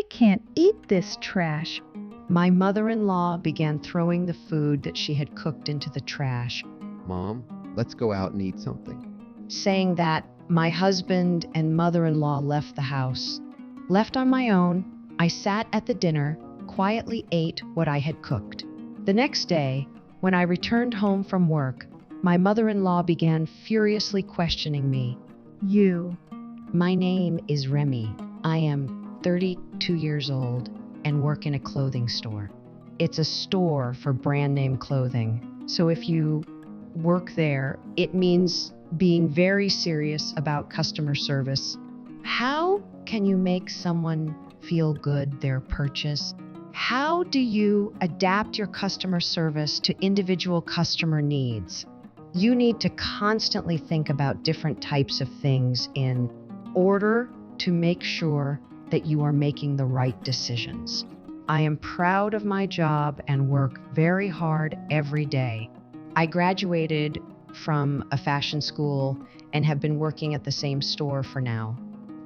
I can't eat this trash. My mother-in-law began throwing the food that she had cooked into the trash, Mom, let's go out and eat something. saying that my husband and mother-in-law left the house. Left on my own, I sat at the dinner, quietly ate what I had cooked. The next day, when I returned home from work, my mother-in-law began furiously questioning me. You. My name is Remy. I am 32 years old and work in a clothing store. It's a store for brand name clothing. So if you work there, it means being very serious about customer service. How can you make someone feel good their purchase? How do you adapt your customer service to individual customer needs? You need to constantly think about different types of things in order to make sure that you are making the right decisions. I am proud of my job and work very hard every day. I graduated from a fashion school and have been working at the same store for now.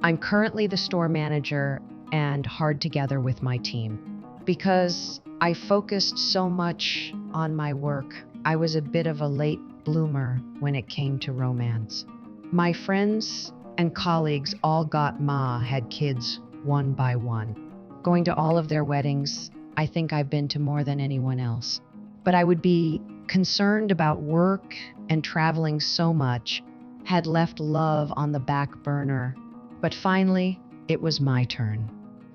I'm currently the store manager and hard together with my team. Because I focused so much on my work, I was a bit of a late bloomer when it came to romance. My friends and colleagues all had kids one by one. Going to all of their weddings, I think I've been to more than anyone else. But I would be concerned about work and traveling so much, had left love on the back burner. But finally, it was my turn.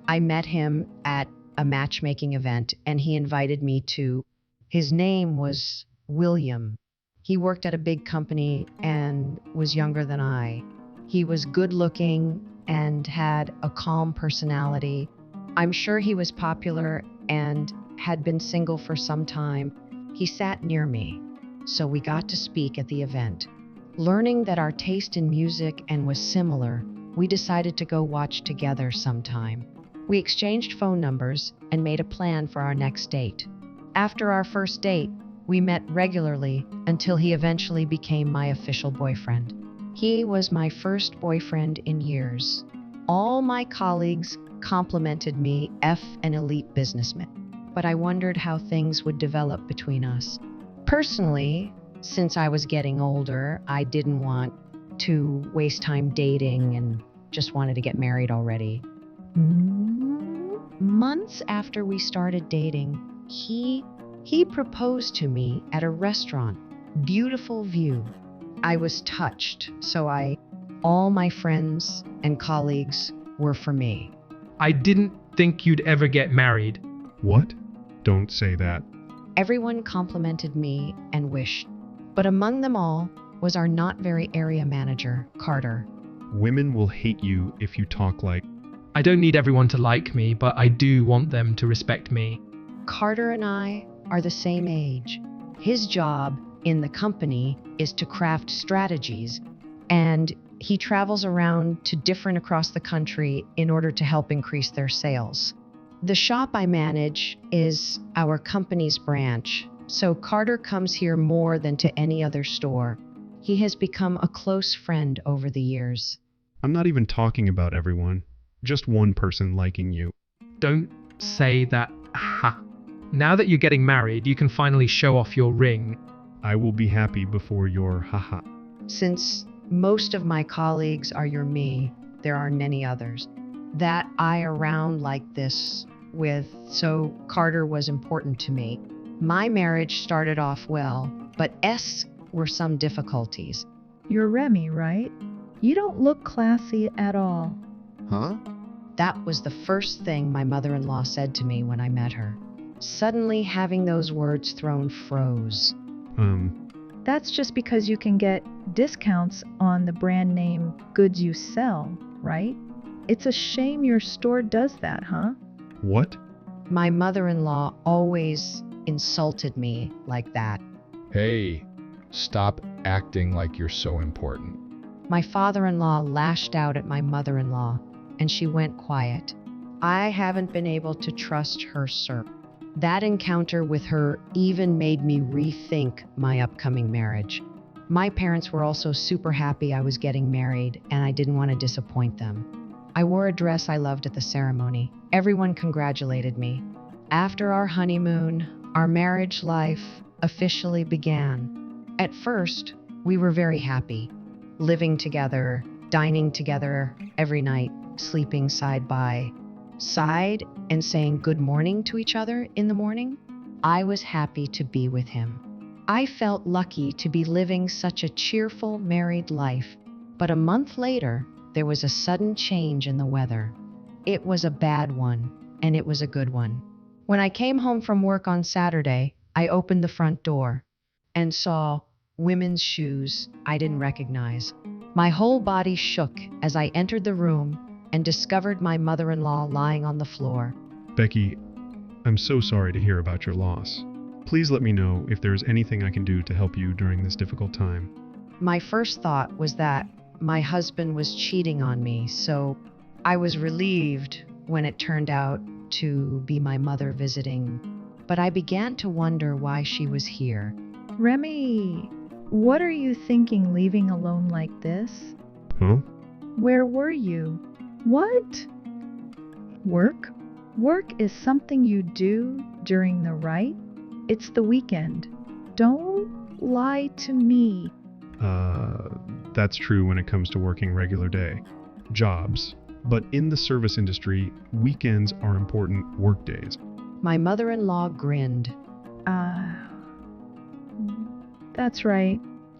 I met him at a matchmaking event and he invited me to. His name was William. He worked at a big company and was younger than I. He was good looking and had a calm personality. I'm sure he was popular and had been single for some time. He sat near me, so we got to speak at the event. Learning that our taste in music and was similar, we decided to go watch together sometime. We exchanged phone numbers and made a plan for our next date. After our first date, we met regularly until he eventually became my official boyfriend. He was my first boyfriend in years. All my colleagues complimented me an elite businessman, but I wondered how things would develop between us. Personally, since I was getting older, I didn't want to waste time dating and just wanted to get married already. Months after we started dating, he proposed to me at a restaurant. Beautiful view. I was touched, so all my friends and colleagues were for me. I didn't think you'd ever get married. What? Don't say that. Everyone complimented me and wished, but among them all was our not very area manager, Carter. Women will hate you if you talk like... I don't need everyone to like me, but I do want them to respect me. Carter and I are the same age. His job in the company is to craft strategies, and he travels around to different across the country in order to help increase their sales. The shop I manage is our company's branch, so Carter comes here more than to any other store. He has become a close friend over the years. I'm not even talking about everyone. Just one person liking you. Don't say that. Ha. Now that you're getting married, you can finally show off your ring. I will be happy before your haha. Since most of my colleagues are your me, there are many others that I around like this with, so Carter was important to me. My marriage started off well, but were some difficulties. You're Remy, right? You don't look classy at all. Huh? That was the first thing my mother-in-law said to me when I met her. Suddenly, having those words thrown froze. That's just because you can get discounts on the brand name goods you sell, right? It's a shame your store does that, huh? What? My mother-in-law always insulted me like that. Hey, stop acting like you're so important. My father-in-law lashed out at my mother-in-law, and she went quiet. I haven't been able to trust her, sir. That encounter with her even made me rethink my upcoming marriage. My parents were also super happy I was getting married, and I didn't want to disappoint them. I wore a dress I loved at the ceremony. Everyone congratulated me. After our honeymoon, our marriage life officially began. At first, we were very happy, living together, dining together every night, sleeping side by side, and saying good morning to each other in the morning. I was happy to be with him. I felt lucky to be living such a cheerful married life. But a month later, there was a sudden change in the weather. It was a bad one, and it was a good one. When I came home from work on Saturday, I opened the front door and saw women's shoes I didn't recognize. My whole body shook as I entered the room and discovered my mother-in-law lying on the floor. Becky, I'm so sorry to hear about your loss. Please let me know if there is anything I can do to help you during this difficult time. My first thought was that my husband was cheating on me, so I was relieved when it turned out to be my mother visiting. But I began to wonder why she was here. Remy, what are you thinking leaving alone like this? Huh? Where were you? What? Work? Work is something you do during the right? It's the weekend. Don't lie to me. That's true when it comes to working regular day jobs. But in the service industry, weekends are important work days. My mother-in-law grinned. That's right.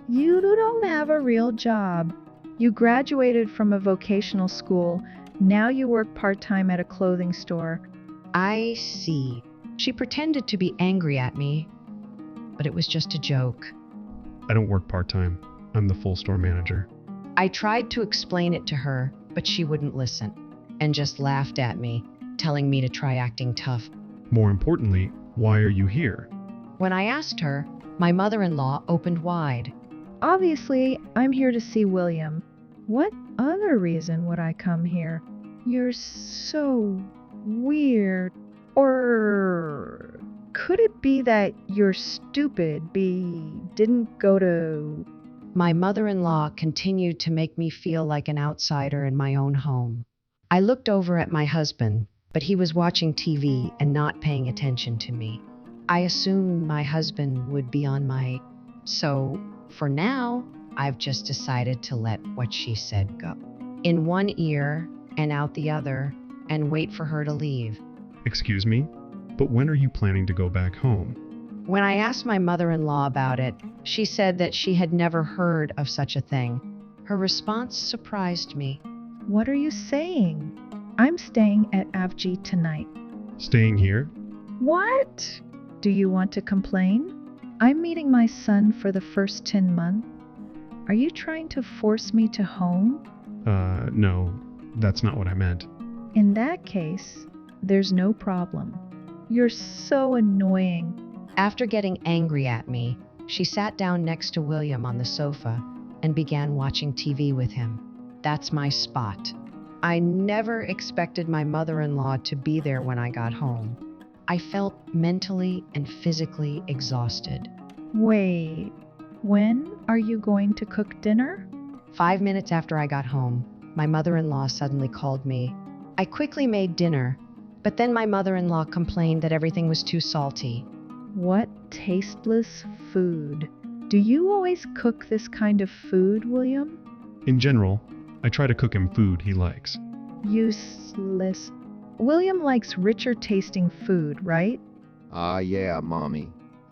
You don't have a real job. You graduated from a vocational school. Now you work part-time at a clothing store. I see. She pretended to be angry at me, but it was just a joke. I don't work part-time. I'm the full store manager. I tried to explain it to her, but she wouldn't listen and just laughed at me, telling me to try acting tough. More importantly, why are you here? When I asked her, my mother-in-law opened wide. Obviously, I'm here to see William. What other reason would I come here? You're so weird. Or could it be that you're stupid, didn't go to... My mother-in-law continued to make me feel like an outsider in my own home. I looked over at my husband, but he was watching TV and not paying attention to me. I assumed my husband would be on my... So, for now, I've just decided to let what she said go. In one ear and out the other, and wait for her to leave. Excuse me? But when are you planning to go back home? When I asked my mother-in-law about it, she said that she had never heard of such a thing. Her response surprised me. What are you saying? I'm staying at Avji tonight. Staying here? What? Do you want to complain? I'm meeting my son for the first 10 months. Are you trying to force me to home? No, that's not what I meant. In that case, there's no problem. You're so annoying. After getting angry at me, she sat down next to William on the sofa and began watching TV with him. That's my spot. I never expected my mother-in-law to be there when I got home. I felt mentally and physically exhausted. Wait, when are you going to cook dinner? 5 minutes after I got home, my mother-in-law suddenly called me. I quickly made dinner, but then my mother-in-law complained that everything was too salty. What tasteless food. Do you always cook this kind of food, William? In general, I try to cook him food he likes. Useless. William likes richer tasting food, right? Yeah, Mommy.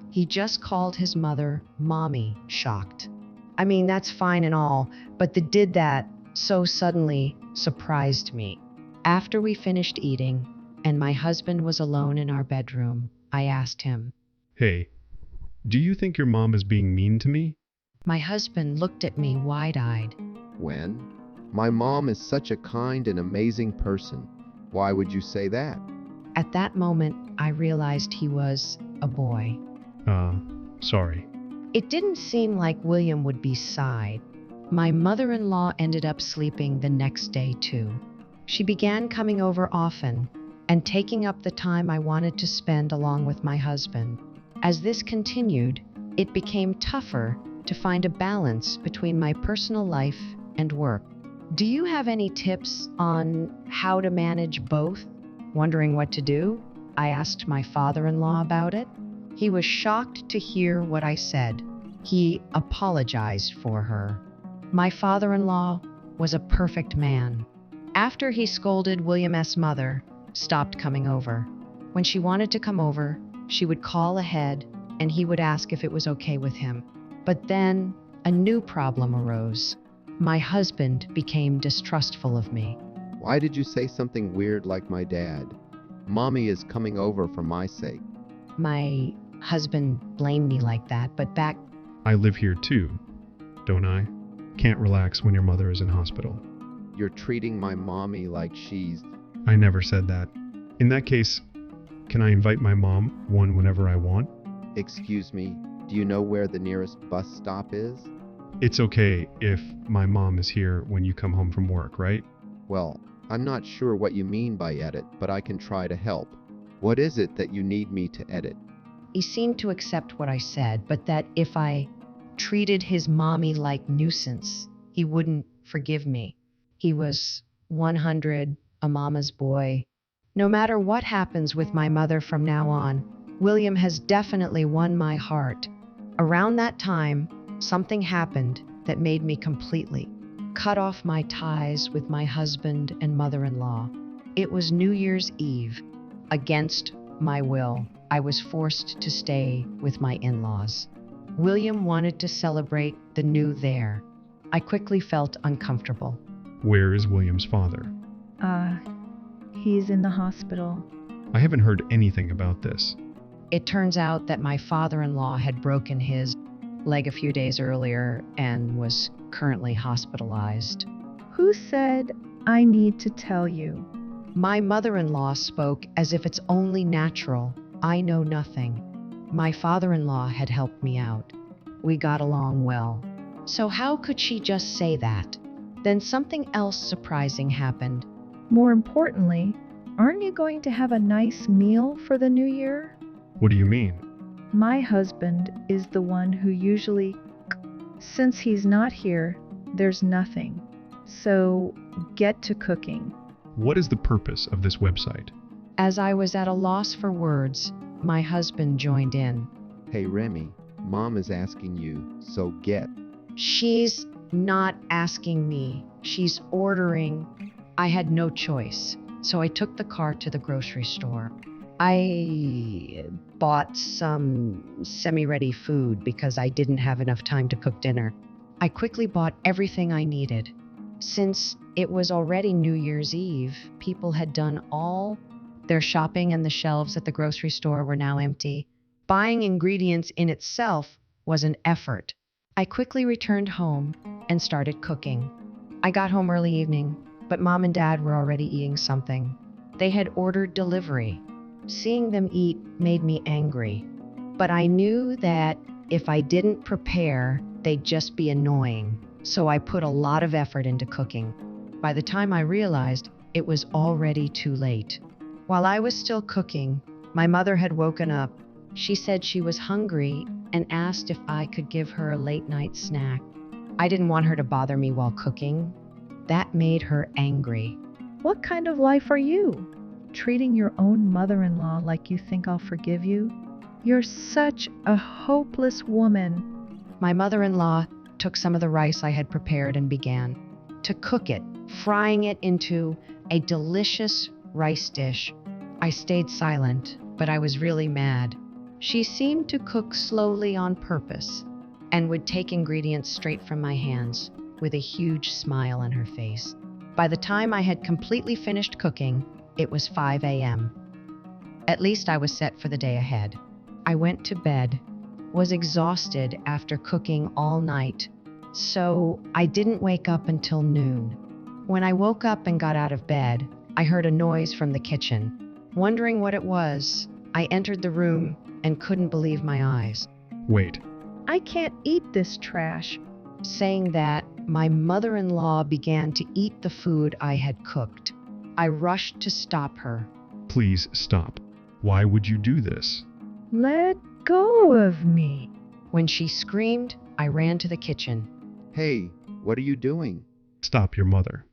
He just called his mother Mommy, shocked. I mean, that's fine and all, but the did that so suddenly surprised me. After we finished eating, and my husband was alone in our bedroom, I asked him, Hey, do you think your mom is being mean to me? My husband looked at me wide-eyed. When? My mom is such a kind and amazing person. Why would you say that? At that moment, I realized he was a boy. Sorry. It didn't seem like William would be side. My mother-in-law ended up sleeping the next day too. She began coming over often and taking up the time I wanted to spend along with my husband. As this continued, it became tougher to find a balance between my personal life and work. Do you have any tips on how to manage both? Wondering what to do? I asked my father-in-law about it. He was shocked to hear what I said. He apologized for her. My father-in-law was a perfect man. After he scolded William's mother, stopped coming over. When she wanted to come over, she would call ahead and he would ask if it was okay with him. But then a new problem arose. My husband became distrustful of me. Why did you say something weird like my dad? Mommy is coming over for my sake. My husband blamed me like that, but back I live here too, don't I? Can't relax when your mother is in hospital. You're treating my mommy like she's... I never said that. In that case, can I invite my mom one whenever I want? Excuse me, do you know where the nearest bus stop is? It's okay if my mom is here when you come home from work, right? Well, I'm not sure what you mean by edit, but I can try to help. What is it that you need me to edit? he seemed to accept what I said, but that if I treated his mommy like nuisance, he wouldn't forgive me. He was 100, a mama's boy. No matter what happens with my mother from now on, William has definitely won my heart. Around that time, something happened that made me completely cut off my ties with my husband and mother-in-law. It was New Year's Eve. Against my will, I was forced to stay with my in-laws. William wanted to celebrate the new there. I quickly felt uncomfortable. Where is William's father? He's in the hospital. I haven't heard anything about this. It turns out that my father-in-law had broken his leg a few days earlier and was currently hospitalized. Who said I need to tell you? My mother-in-law spoke as if it's only natural. I know nothing. My father-in-law had helped me out. We got along well. So how could she just say that? Then something else surprising happened. More importantly, aren't you going to have a nice meal for the new year? What do you mean? My husband is the one who usually... Since he's not here, there's nothing. So get to cooking. What is the purpose of this website? As I was at a loss for words, my husband joined in. Hey Remy, Mom is asking you, so get. She's not asking me. She's ordering. I had no choice, so I took the car to the grocery store. I bought some semi-ready food because I didn't have enough time to cook dinner. I quickly bought everything I needed. Since it was already New Year's Eve, people had done all their shopping and the shelves at the grocery store were now empty. Buying ingredients in itself was an effort. I quickly returned home and started cooking. I got home early evening, but Mom and Dad were already eating something. They had ordered delivery. Seeing them eat made me angry, but I knew that if I didn't prepare, they'd just be annoying, so I put a lot of effort into cooking. By the time I realized, it was already too late. While I was still cooking, my mother had woken up. She said she was hungry and asked if I could give her a late-night snack. I didn't want her to bother me while cooking. That made her angry. What kind of life are you? Treating your own mother-in-law like you think I'll forgive you? You're such a hopeless woman. My mother-in-law took some of the rice I had prepared and began to cook it, frying it into a delicious rice dish. I stayed silent, but I was really mad. She seemed to cook slowly on purpose and would take ingredients straight from my hands with a huge smile on her face. By the time I had completely finished cooking, it was 5 a.m. At least I was set for the day ahead. I went to bed, was exhausted after cooking all night, so I didn't wake up until noon. When I woke up and got out of bed, I heard a noise from the kitchen. Wondering what it was, I entered the room and couldn't believe my eyes. Wait, I can't eat this trash. Saying that, my mother-in-law began to eat the food I had cooked. I rushed to stop her. please stop. Why would you do this? Let go of me. When she screamed, I ran to the kitchen. Hey, what are you doing? Stop your mother.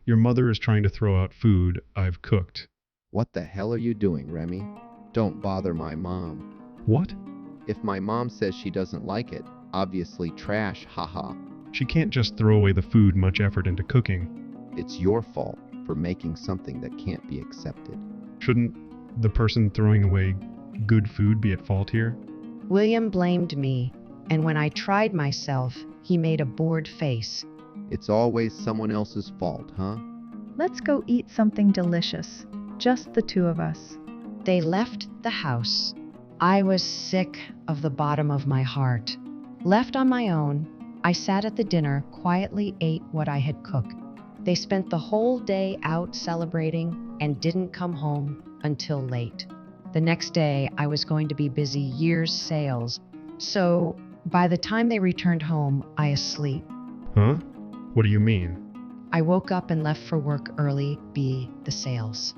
Your mother is trying to throw out food I've cooked. What the hell are you doing, Remy? Don't bother my mom. What? If my mom says she doesn't like it, obviously trash, haha. She can't just throw away the food much effort into cooking. It's your fault for making something that can't be accepted. Shouldn't the person throwing away good food be at fault here? William blamed me, and when I tried myself, he made a bored face. It's always someone else's fault, huh? Let's go eat something delicious. Just the two of us. They left the house. I was sick of the bottom of my heart. Left on my own, I sat at the dinner, quietly ate what I had cooked. They spent the whole day out celebrating and didn't come home until late. The next day, I was going to be busy year's sales, so by the time they returned home, I was asleep. Huh? What do you mean? I woke up and left for work early, the sales.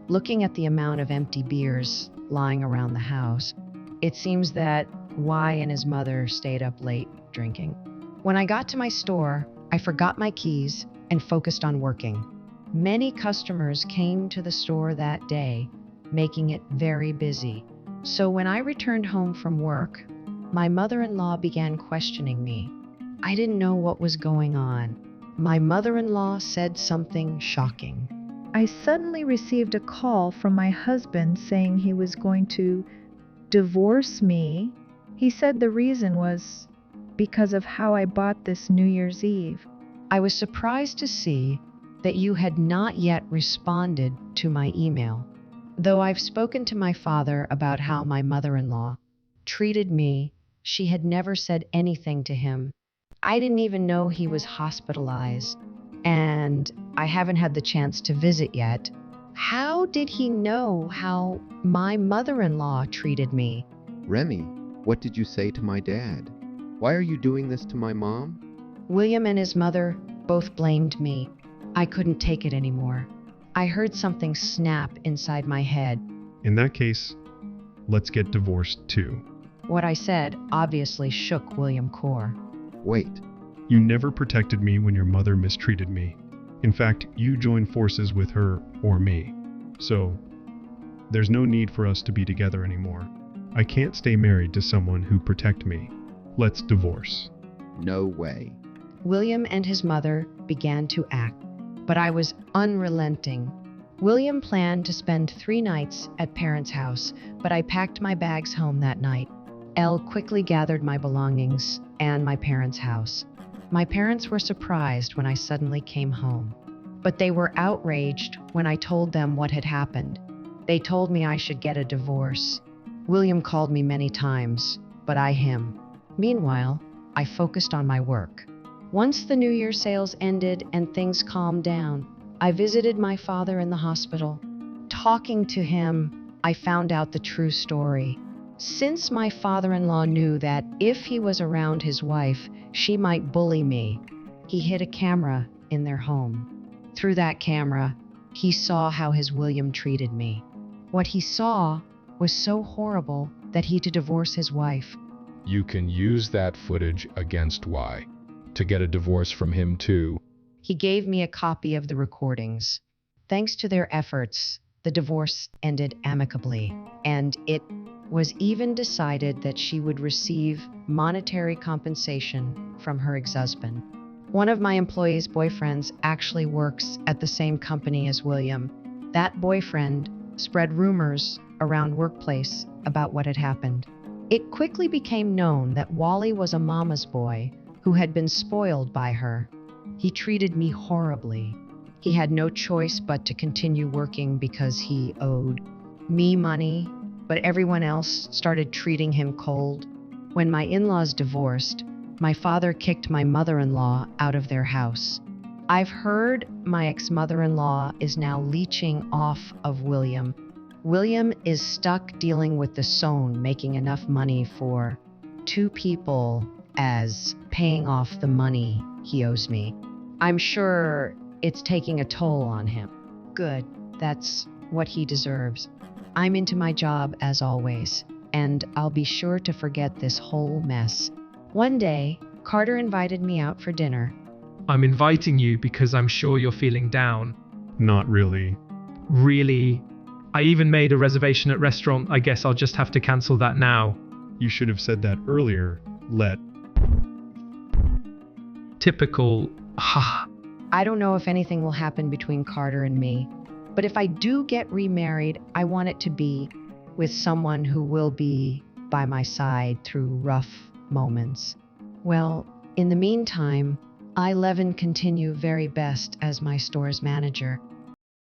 Looking at the amount of empty beers lying around the house, it seems that Y and his mother stayed up late drinking. When I got to my store, I forgot my keys and focused on working. Many customers came to the store that day, making it very busy. So when I returned home from work, my mother-in-law began questioning me. I didn't know what was going on. My mother-in-law said something shocking. I suddenly received a call from my husband saying he was going to divorce me. He said the reason was because of how I bought this New Year's Eve. I was surprised to see that you had not yet responded to my email. Though I've spoken to my father about how my mother-in-law treated me, she had never said anything to him. I didn't even know he was hospitalized, and I haven't had the chance to visit yet. How did he know how my mother-in-law treated me? Remy, what did you say to my dad? Why are you doing this to my mom? William and his mother both blamed me. I couldn't take it anymore. I heard something snap inside my head. In that case, let's get divorced too. What I said obviously shook William Core. Wait, You never protected me when your mother mistreated me. In fact, you joined forces with her or me. So, there's no need for us to be together anymore. I can't stay married to someone who protect me. Let's divorce. no way. William and his mother began to act, but I was unrelenting. William planned to spend 3 nights at parents' house, but I packed my bags home that night. Elle quickly gathered my belongings and my parents' house. My parents were surprised when I suddenly came home, but they were outraged when I told them what had happened. They told me I should get a divorce. William called me many times, but I him. Meanwhile, I focused on my work. Once the New Year sales ended and things calmed down, I visited my father in the hospital. Talking to him, I found out the true story. Since my father-in-law knew that if he was around his wife, she might bully me, he hid a camera in their home. Through that camera, he saw how his William treated me. What he saw was so horrible that he had to divorce his wife. You can use that footage against Y to get a divorce from him too. He gave me a copy of the recordings. Thanks to their efforts, the divorce ended amicably, and it was even decided that she would receive monetary compensation from her ex-husband. One of my employees' boyfriends actually works at the same company as William. That boyfriend spread rumors around workplace about what had happened. It quickly became known that Wally was a mama's boy who had been spoiled by her. He treated me horribly. He had no choice but to continue working because he owed me money, but everyone else started treating him cold. When my in-laws divorced, my father kicked my mother-in-law out of their house. I've heard my ex-mother-in-law is now leeching off of William. William is stuck dealing with the Sohn making enough money for 2 people as paying off the money he owes me. I'm sure it's taking a toll on him. Good, that's what he deserves. I'm into my job as always, and I'll be sure to forget this whole mess. One day, Carter invited me out for dinner. I'm inviting you because I'm sure you're feeling down. Not really. Really? I even made a reservation at restaurant. I guess I'll just have to cancel that now. You should have said that earlier. Typical. Ha. I don't know if anything will happen between Carter and me, but if I do get remarried, I want it to be with someone who will be by my side through rough moments. Well, in the meantime, I, Levin, continue very best as my store's manager,